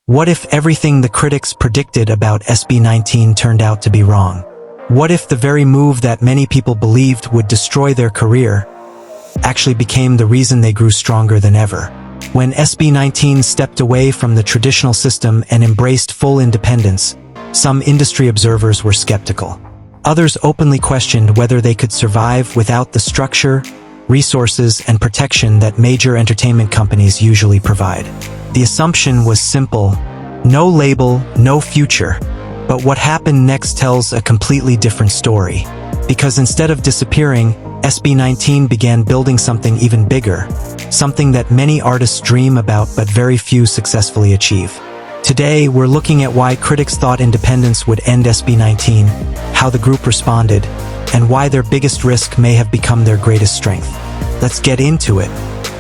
What if everything the critics predicted about SB19 turned out to be wrong? What if the very move that many people believed would destroy their career actually became the reason they grew stronger than ever? When SB19 stepped away from the traditional system and embraced full independence, some industry observers were skeptical. Others openly questioned whether they could survive without the structure, resources, and protection that major entertainment companies usually provide. The assumption was simple: no label, no future. But what happened next tells a completely different story. Because instead of disappearing, SB19 began building something even bigger, something that many artists dream about but very few successfully achieve. Today, we're looking at why critics thought independence would end SB19, how the group responded, and why their biggest risk may have become their greatest strength. Let's get into it.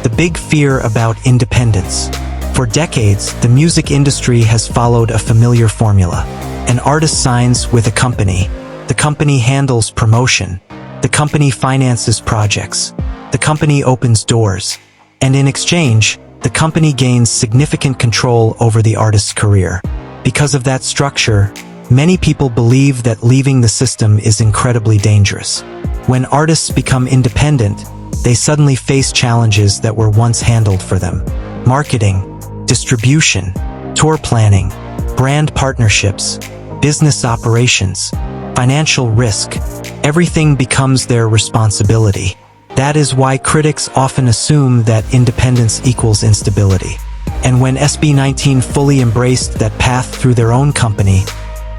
The big fear about independence. For decades, the music industry has followed a familiar formula. An artist signs with a company. The company handles promotion. The company finances projects. The company opens doors. And in exchange, the company gains significant control over the artist's career. Because of that structure, many people believe that leaving the system is incredibly dangerous. When artists become independent, they suddenly face challenges that were once handled for them. Marketing, distribution, tour planning, brand partnerships, business operations, financial risk, everything becomes their responsibility. That is why critics often assume that independence equals instability. And when SB19 fully embraced that path through their own company,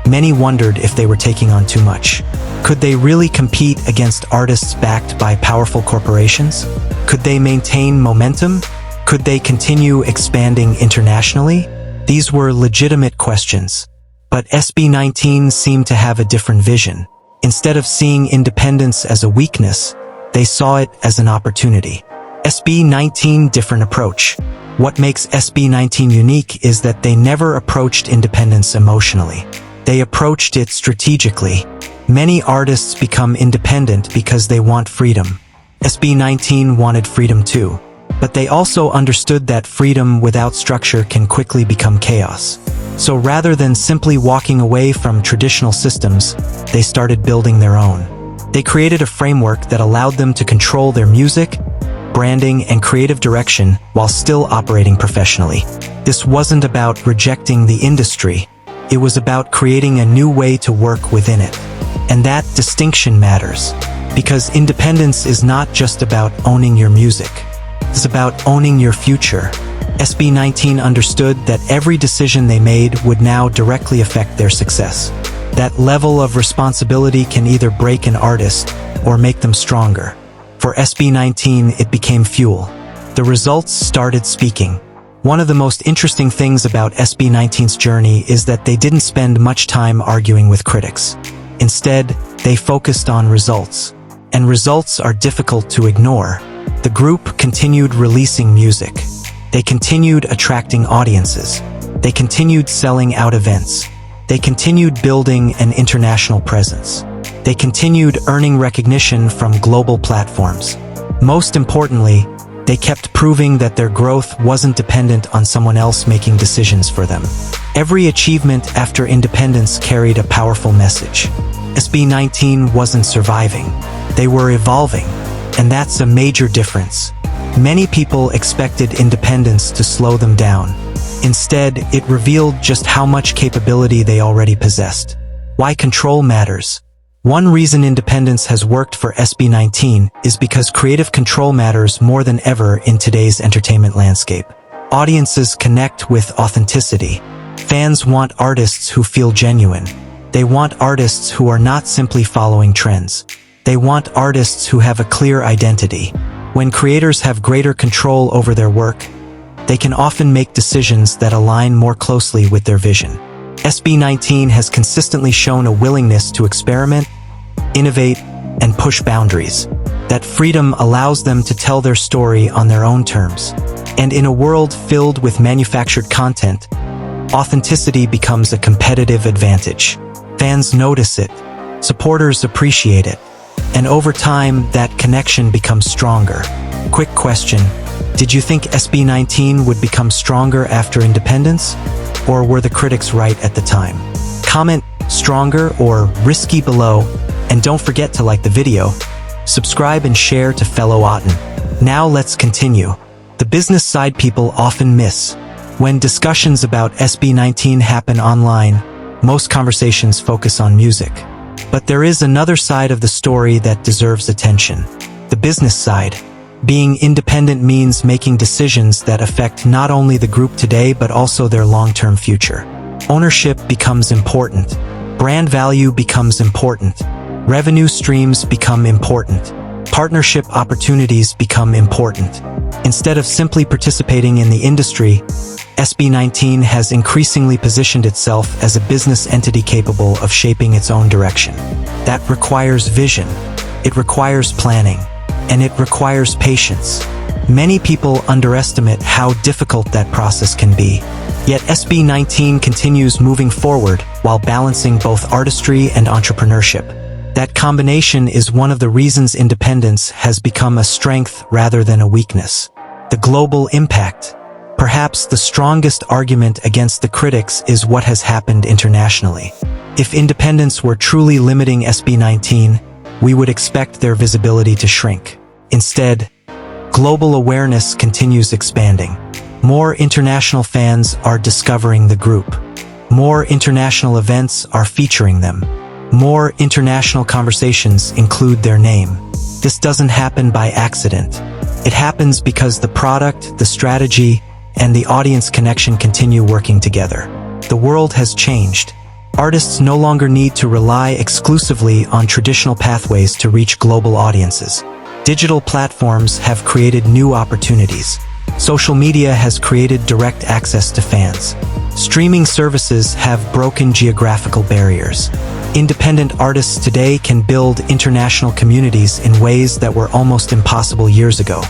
many wondered if they were taking on too much. Could they really compete against artists backed by powerful corporations? Could they maintain momentum? Could they continue expanding internationally? These were legitimate questions. But SB19 seemed to have a different vision. Instead of seeing independence as a weakness, they saw it as an opportunity. SB19 different approach. What makes SB19 unique is that they never approached independence emotionally. They approached it strategically. Many artists become independent because they want freedom. SB19 wanted freedom too. But they also understood that freedom without structure can quickly become chaos. So rather than simply walking away from traditional systems, they started building their own. They created a framework that allowed them to control their music, branding, and creative direction while still operating professionally. This wasn't about rejecting the industry. It was about creating a new way to work within it. And that distinction matters, because independence is not just about owning your music. It's about owning your future. SB19 understood that every decision they made would now directly affect their success. That level of responsibility can either break an artist or make them stronger. For SB19, it became fuel. The results started speaking. One of the most interesting things about SB19's journey is that they didn't spend much time arguing with critics. Instead, they focused on results. And results are difficult to ignore. The group continued releasing music. They continued attracting audiences. They continued selling out events. They continued building an international presence. They continued earning recognition from global platforms. Most importantly, they kept proving that their growth wasn't dependent on someone else making decisions for them. Every achievement after independence carried a powerful message. SB19 wasn't surviving. They were evolving. And that's a major difference. Many people expected independence to slow them down. Instead, it revealed just how much capability they already possessed. Why control matters. One reason independence has worked for SB19 is because creative control matters more than ever in today's entertainment landscape. Audiences connect with authenticity. Fans want artists who feel genuine. They want artists who are not simply following trends. They want artists who have a clear identity. When creators have greater control over their work, they can often make decisions that align more closely with their vision. SB19 has consistently shown a willingness to experiment, innovate, and push boundaries. That freedom allows them to tell their story on their own terms. And in a world filled with manufactured content, authenticity becomes a competitive advantage. Fans notice it. Supporters appreciate it. And over time, that connection becomes stronger. Quick question: Did you think SB19 would become stronger after independence? Or were the critics right at the time? Comment stronger or risky below, and don't forget to like the video, subscribe and share to fellow Auton. Now let's continue. The business side people often miss. When discussions about SB19 happen online, most conversations focus on music. But there is another side of the story that deserves attention. The business side. Being independent means making decisions that affect not only the group today but also their long-term future. Ownership becomes important. Brand value becomes important. Revenue streams become important. Partnership opportunities become important. Instead of simply participating in the industry, SB19 has increasingly positioned itself as a business entity capable of shaping its own direction. That requires vision. It requires planning. And it requires patience. Many people underestimate how difficult that process can be. Yet SB19 continues moving forward while balancing both artistry and entrepreneurship. That combination is one of the reasons independence has become a strength rather than a weakness. The global impact. Perhaps the strongest argument against the critics is what has happened internationally. If independence were truly limiting SB19, we would expect their visibility to shrink. Instead, global awareness continues expanding. More international fans are discovering the group. More international events are featuring them. More international conversations include their name. This doesn't happen by accident. It happens because the product, the strategy, and the audience connection continue working together. The world has changed. Artists no longer need to rely exclusively on traditional pathways to reach global audiences. Digital platforms have created new opportunities. Social media has created direct access to fans. Streaming services have broken geographical barriers. Independent artists today can build international communities in ways that were almost impossible years ago.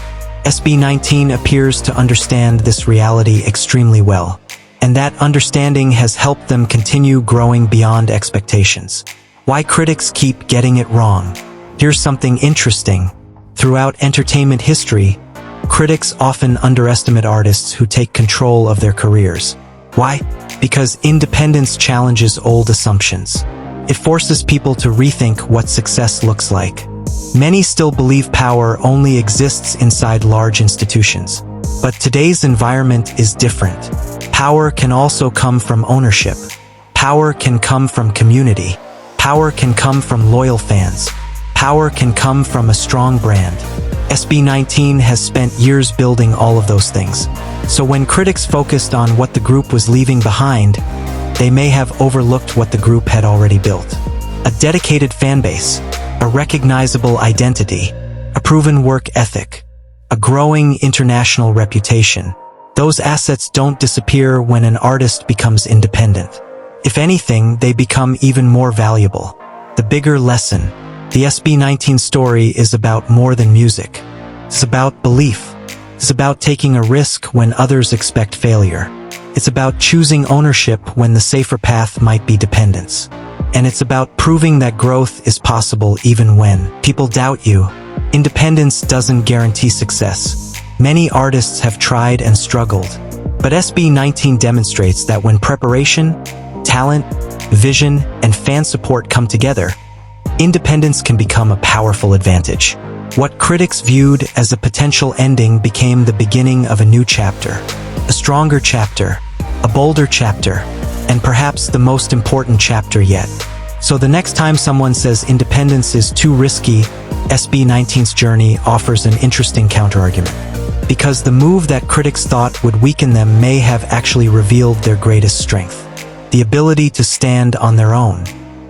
SB19 appears to understand this reality extremely well. And that understanding has helped them continue growing beyond expectations. Why critics keep getting it wrong? Here's something interesting. Throughout entertainment history, critics often underestimate artists who take control of their careers. Why? Because independence challenges old assumptions. It forces people to rethink what success looks like. Many still believe power only exists inside large institutions. But today's environment is different. Power can also come from ownership. Power can come from community. Power can come from loyal fans. Power can come from a strong brand. SB19 has spent years building all of those things. So when critics focused on what the group was leaving behind, they may have overlooked what the group had already built. A dedicated fan base, a recognizable identity, a proven work ethic, a growing international reputation. Those assets don't disappear when an artist becomes independent. If anything, they become even more valuable. The bigger lesson. The SB19 story is about more than music. It's about belief. It's about taking a risk when others expect failure. It's about choosing ownership when the safer path might be dependence. And it's about proving that growth is possible even when people doubt you. Independence doesn't guarantee success. Many artists have tried and struggled. But SB19 demonstrates that when preparation, talent, vision, and fan support come together, independence can become a powerful advantage. What critics viewed as a potential ending became the beginning of a new chapter. A stronger chapter, a bolder chapter, and perhaps the most important chapter yet. So the next time someone says independence is too risky, SB19's journey offers an interesting counterargument. Because the move that critics thought would weaken them may have actually revealed their greatest strength. The ability to stand on their own.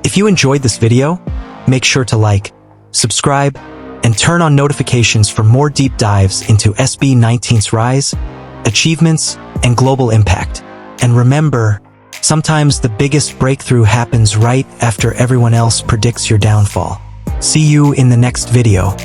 If you enjoyed this video, make sure to like, subscribe, and turn on notifications for more deep dives into SB19's rise, achievements, and global impact. And remember, sometimes the biggest breakthrough happens right after everyone else predicts your downfall. See you in the next video.